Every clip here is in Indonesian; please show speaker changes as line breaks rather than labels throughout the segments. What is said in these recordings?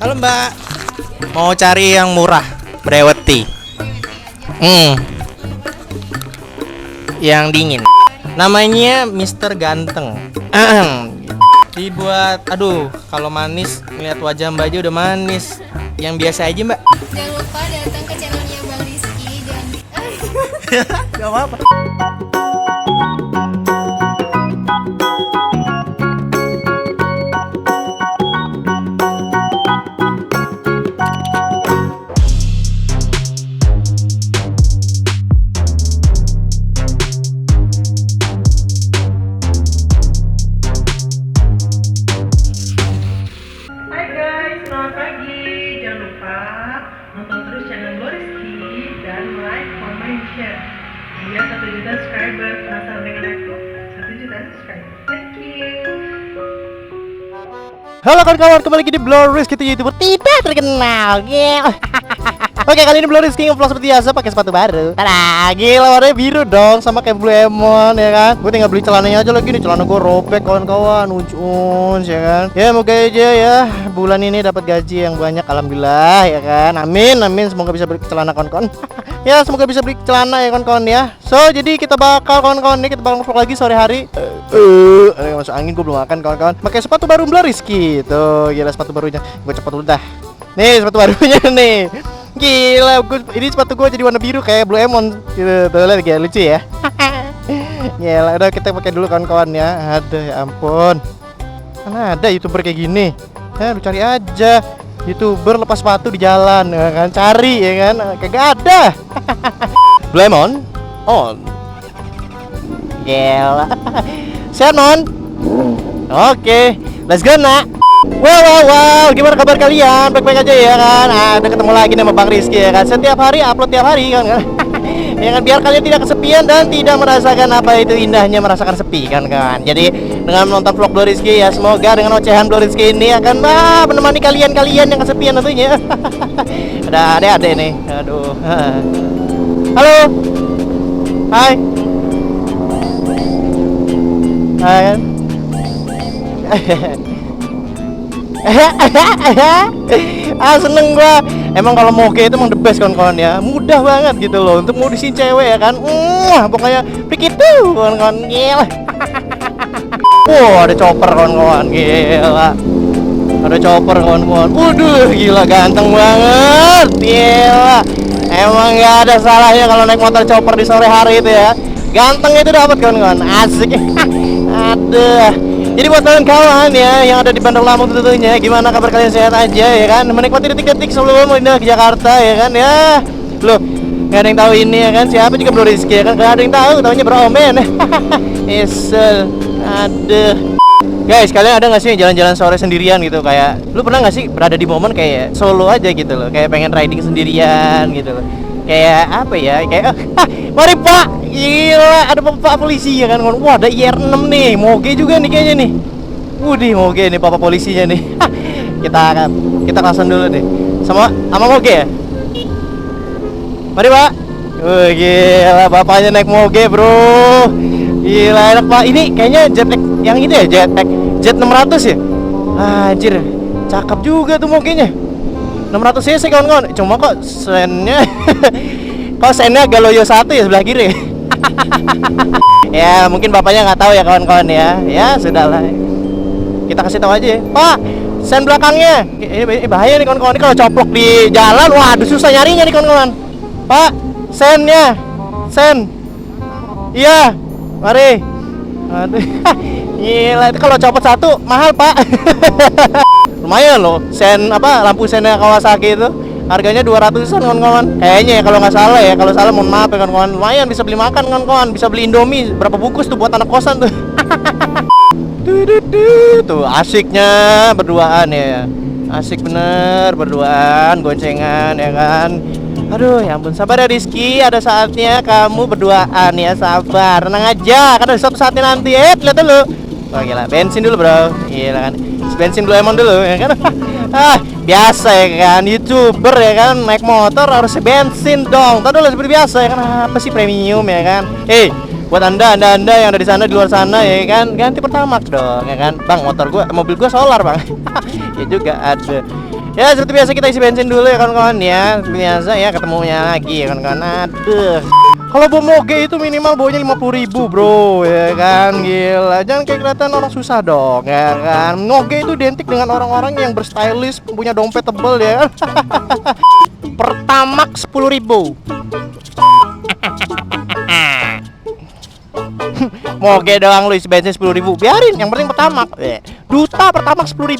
Halo Mbak, mau cari yang murah, breweti. Yang dingin. Namanya Mister Ganteng. Dibuat, aduh, kalau manis, ngeliat wajah Mbak aja udah manis. Yang biasa aja Mbak.
Jangan lupa datang ke channelnya Bang Rizky dan
Gak apa-apa.
Hai guys, selamat pagi. Jangan lupa nonton terus channel Rizky dan like, comment, share. Hingga 1 juta subscriber. Penasaran dengan aku? 1 juta subscriber. Thank you.
Halo kawan-kawan, kembali lagi di Blurris, kita YouTuber tidak terkenal. Gila. Oke, kali ini Blurris King vlog seperti biasa pakai sepatu baru. Tada, gila warnanya biru dong, sama kayak Blue Emon ya kan. Gue tinggal beli celananya aja lagi nih, celana gue robek kawan-kawan, uncuns ya kan. Ya moga aja ya bulan ini dapat gaji yang banyak, alhamdulillah ya kan. Amin, amin, semoga bisa beli celana kawan-kawan. Ya semoga bisa beli celana ya kawan-kawan ya. So jadi kita bakal kawan-kawan nih, kita bakal vlog lagi sore hari. Masuk angin, gue belum makan kawan-kawan. Pakai sepatu baru Blurris gitu. Gila sepatu barunya. Gue cepet dulu dah. Nih sepatu barunya nih. Gila, ini sepatu gue jadi warna biru kayak Blue Emon gitu. Tuh lihat gila, lucu ya. Gila, udah kita pakai dulu kawan-kawan ya. Aduh ya ampun. Mana ada YouTuber kayak gini? Ya lu cari aja. YouTuber lepas sepatu di jalan ya kan, cari ya kan. Kagak ada. Blue Emon on. Gila. Sehat non? Oke, let's go nak. Wow, gimana kabar kalian? Baik-baik aja ya kan? Udah ketemu lagi sama Bang Rizky ya kan? Setiap hari upload tiap hari kan? Ya kan, biar kalian tidak kesepian dan tidak merasakan apa itu indahnya merasakan sepi kan kan. Jadi dengan menonton vlog Blue Rizky ya, semoga dengan ocehan Blue Rizky ini akan menemani kalian yang kesepian tentunya. Ada adik-adik nih. Aduh. Halo. Hai. Hai. Seneng gua. Emang kalau moge itu emang the best kawan-kawan ya. Mudah banget gitu loh untuk modusin cewek ya kan. Pokoknya begitu kawan-kawan. Gila. Ada chopper kawan-kawan. Gila. Ada chopper kawan-kawan. Waduh, gila ganteng banget. Gila. Emang nggak ada salahnya kalau naik motor chopper di sore hari itu ya. Ganteng itu dapat kawan-kawan. Asik. Aduh. Jadi buat kawan-kawan ya yang ada di Bandar Lampung tentunya, gimana kabar kalian, sehat aja ya kan? Menikmati detik-detik sebelum pindah ke Jakarta ya kan ya. Loh, nggak ada yang tahu ini ya kan? Siapa juga Blue Rizky ya kan? Nggak ada yang tahu, tahunya Bro Omen. Isel, aduh. Guys, kalian ada nggak sih jalan-jalan sore sendirian gitu? Kayak, lu pernah nggak sih berada di momen kayak solo aja gitu loh? Kayak pengen riding sendirian gitu loh. Kayak apa ya? Kayak mari Pak. Gila, ada Bapak polisi ya kan. Wah, ada IR6 nih. Moge juga nih kayaknya nih. Wudih, moge nih Bapak polisinya nih. Kita klasan dulu nih. Sama moge ya? Mari Pak. Gila, bapaknya naik moge, Bro. Gila, enak Pak. Ini kayaknya jetpack yang itu ya, jetpack Jet 600 ya? Anjir, cakep juga tuh mogenya. 600 cc kawan-kawan. Cuma kok sennya agak loyo satu ya sebelah kiri. Ya mungkin bapaknya nggak tahu ya kawan-kawan ya. Ya sudahlah. Kita kasih tahu aja ya. Pak, sen belakangnya. Ini bahaya nih kawan-kawan. Ini kalau coplok di jalan, waduh susah nyarinya nih kawan-kawan. Pak, sennya. Sen. Iya. Mari. Aduh. Gila, itu kalau copot satu mahal, Pak. Lumayan loh, sen lampu sennya Kawasaki itu harganya 200-an kawan-kawan. Kayaknya ya kalau nggak salah ya, kalau salah mohon maaf ya kawan-kawan. Lumayan bisa beli makan kawan-kawan, bisa beli Indomie berapa bungkus tuh buat anak kosan tuh. Tuh asiknya berduaan ya. Asik bener berduaan, goncengan ya kan. Aduh ya ampun, sabar ya Rizky, ada saatnya kamu berduaan ya, sabar, tenang aja, kan ada suatu saatnya nanti. Lihat dulu. Wah gila, bensin dulu bro. Gila kan, bensin Blue Emon dulu ya kan. Biasa ya kan, YouTuber ya kan, naik motor harus bensin dong. Tadi dulu seperti biasa ya kan, apa sih premium ya kan. Buat anda yang ada di sana, di luar sana ya kan, ganti Pertamax dong ya kan. Bang, mobil gua solar bang. Ya juga ada. Ya seperti biasa kita isi bensin dulu ya kawan-kawan ya. Seperti biasa ya, ketemunya lagi ya kawan-kawan. Aduh, kalau bawa moge itu minimal bawanya 50.000 bro, ya kan, gila. Jangan kayak kelihatan orang susah dong, ya kan. Moge itu identik dengan orang-orang yang berstylish, punya dompet tebel ya. Pertamax 10.000. Moge doang lu isi bensin 10.000, biarin, yang penting Pertamax. Duta Pertamax 10.000.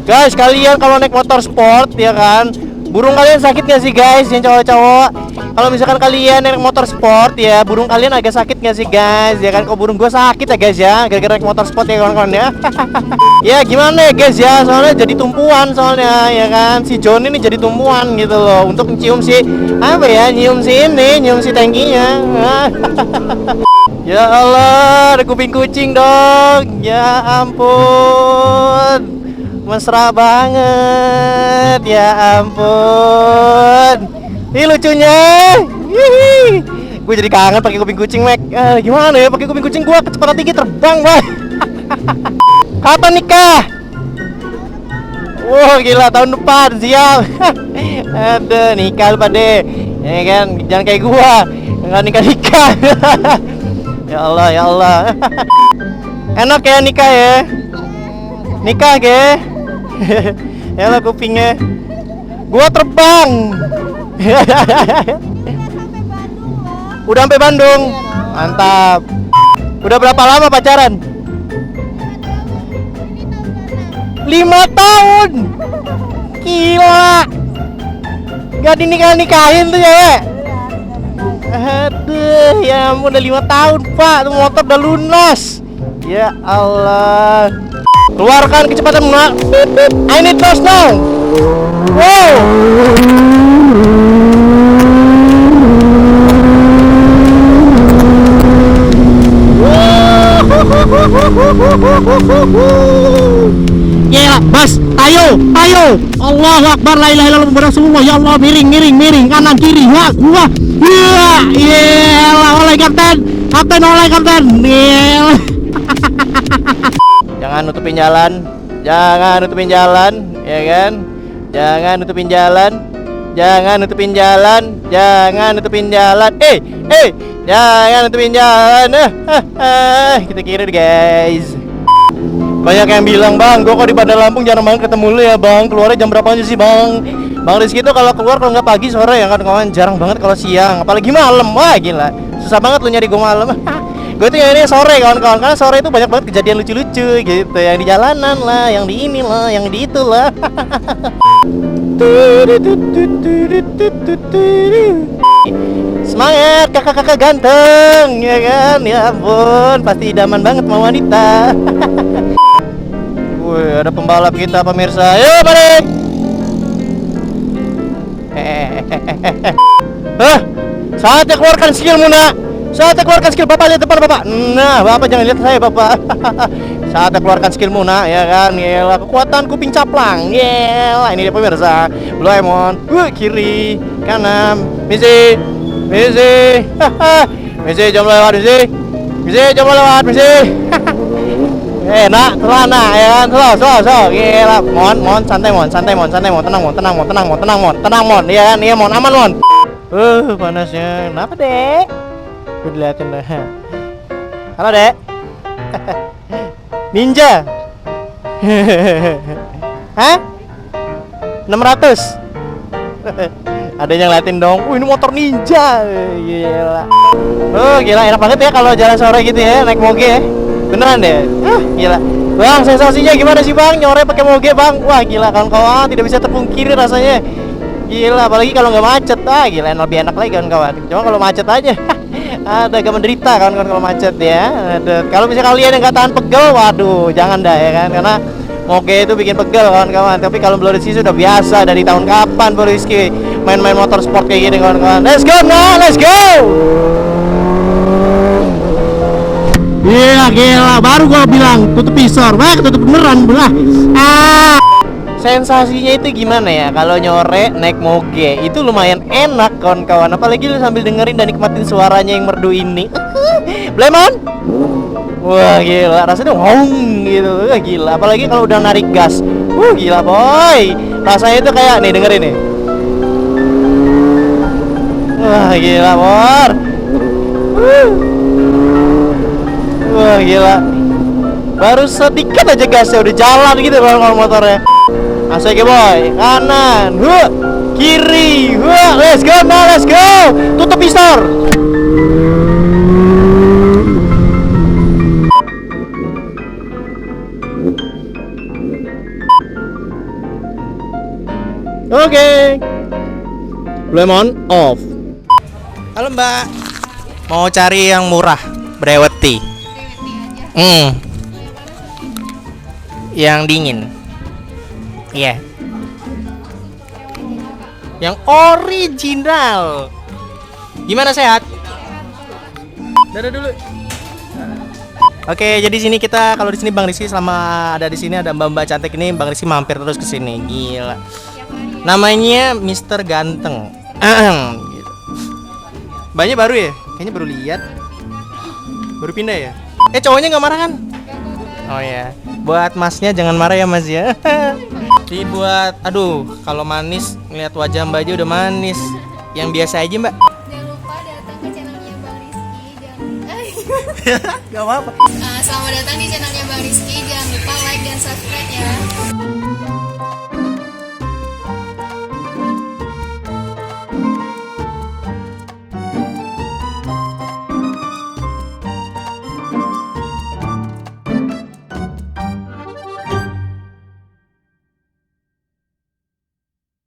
Guys, kalian kalau naik motor sport ya kan, burung kalian sakit gak sih guys, yang cowok-cowok? Kalau misalkan kalian naik motor sport ya, burung kalian agak sakit gak sih guys? Ya kan, kalau burung gua sakit ya guys ya, gara-gara naik motor sport ya kawan-kawan ya. Ya gimana ya guys ya, soalnya jadi tumpuan soalnya ya kan. Si John ini jadi tumpuan gitu loh, untuk mencium si apa ya, nyium si ini, nyium si tangkinya. Ya Allah, ada kuping kucing dong. Ya ampun, mesra banget. Ya ampun, ini lucunya. Gue jadi kangen pakai kuping kucing, Mek. Gimana ya pakai kuping kucing, gua kecepatan tinggi terbang, Bang. Kapan nikah? Wah, gila, tahun depan, siap. Aduh, nikah lupa deh. Ya kan, jangan kayak gua, enggak nikah-nikah. Ya Allah, ya Allah. Enak ya nikah ya. Nikah ge. Ya lah kupingnya. Gua terbang. Udah sampai Bandung. Mantap. Udah berapa lama pacaran? 5 tahun. Gila. Gak dinikah-nikahin tuh ya. Aduh, ya ampun, udah 5 tahun pak, tuh motor udah lunas. Ya Allah. Keluarkan kecepatan nak. I need those now. Wow. Ya bas, ayo, ayo. Allahu Akbar, la ilaha illallah Muhammadur Rasulullah. Ya Allah, miring, kanan kiri. Wah. Ya, oleh kapten, oleh kapten. Jangan nutupin jalan, ya kan? Jangan nutupin jalan. Jangan nutupin jalan. Jangan nutupin jalan. Kita kiri guys. Banyak yang bilang, Bang, gua kok di Bandar Lampung jarang banget ketemu lu ya, Bang. Keluarnya jam berapa aja sih, Bang? Bang Rizky itu kalau keluar kalau nggak pagi sore ya kan, kawan. Jarang banget kalau siang, apalagi malam. Wah, gila. Susah banget lu nyari gua malam. Gue tuh nyarinya sore kawan-kawan, karena sore itu banyak banget kejadian lucu-lucu gitu, yang di jalanan lah, yang di ini lah, yang di itu lah. Semangat kakak-kakak ganteng, ya kan? Ya ampun, pasti idaman banget sama wanita. Wih, ada pembalap kita pemirsa. Ayo balik. Saatnya keluarkan skillmu nak. Saatnya keluarkan skill, Bapak lihat depan Bapak. Nah, Bapak jangan lihat saya Bapak. Saatnya keluarkan skillmu nak, ya kan? Gila, kekuatan kuping caplang. Gila, ini dia pemirsa. Blue Emon. Kiri, kanan. Misi. Misi jam lewat, misi jam lewat, misi. Nak, celana ya kan? Slow. Gila, mon, santai mon, tenang mon. Iya kan? Iya mon, aman mon. Panasnya. Kenapa, Dek? Gue diliatin dah. Halo Dek. Ninja. Hah? 600. Ada yang ngeliatin dong. Ini motor ninja. Gila. Gila, enak banget ya kalau jalan sore gitu ya, naik moge ya. Beneran deh. Gila. Bang, sensasinya gimana sih Bang? Nyore pakai moge Bang. Wah, gila kawan-kawan, tidak bisa terpungkiri rasanya. Gila, apalagi kalau nggak macet. Gila, lebih enak lagi kawan-kawan. Cuma kalau macet aja. Ada agak menderita kan kalau macet ya. Kalau misalnya kalian yang nggak tahan pegel, waduh, jangan dah ya kan, karena moge itu bikin pegel kawan-kawan. Tapi kalau Bro Rizky sudah biasa dari tahun kapan Bro Rizky main-main motor sport kayak gini kawan-kawan. Let's go nah, let's go. Iya gila, baru gua bilang tutup visor, tutup beneran belah. Sensasinya itu gimana ya kalau nyore naik moge? Itu lumayan enak kawan-kawan, apalagi lu sambil dengerin dan nikmatin suaranya yang merdu ini. Blemon. Wah gila, rasanya wong gitu. Gila, apalagi kalau udah narik gas. Gila boy. Rasanya itu kayak nih, dengerin nih. Wah, gila, Bor. Wah, gila. Baru sedikit aja gasnya udah jalan gitu kalau motornya. Asik ya, boy. Kanan, kiri, let's go, nah, let's go. Tutup pistor. Oke. Lemon off.
Halo Mbak, mau cari yang murah, breweti. Yang dingin. Iya. Yang original. Gimana, sehat? Dadah dulu. Oke, jadi sini kita, kalau di sini Bang Rizky selama ada di sini ada mbak-mbak cantik ini, Bang Rizky mampir terus ke sini. Gila. Namanya Mr. Ganteng. Gitu. Banyak baru ya? Kayaknya baru lihat. Baru pindah ya? Cowoknya nggak marah kan? Oh ya. Buat masnya jangan marah ya mas ya. Dibuat, aduh, kalau manis ngeliat wajah Mbak aja udah manis. Yang biasa aja Mbak.
Jangan lupa datang ke channelnya Bang Rizky.
Gak apa-apa.
Selamat datang di channelnya Bang Rizky. Jangan lupa like dan subscribe ya.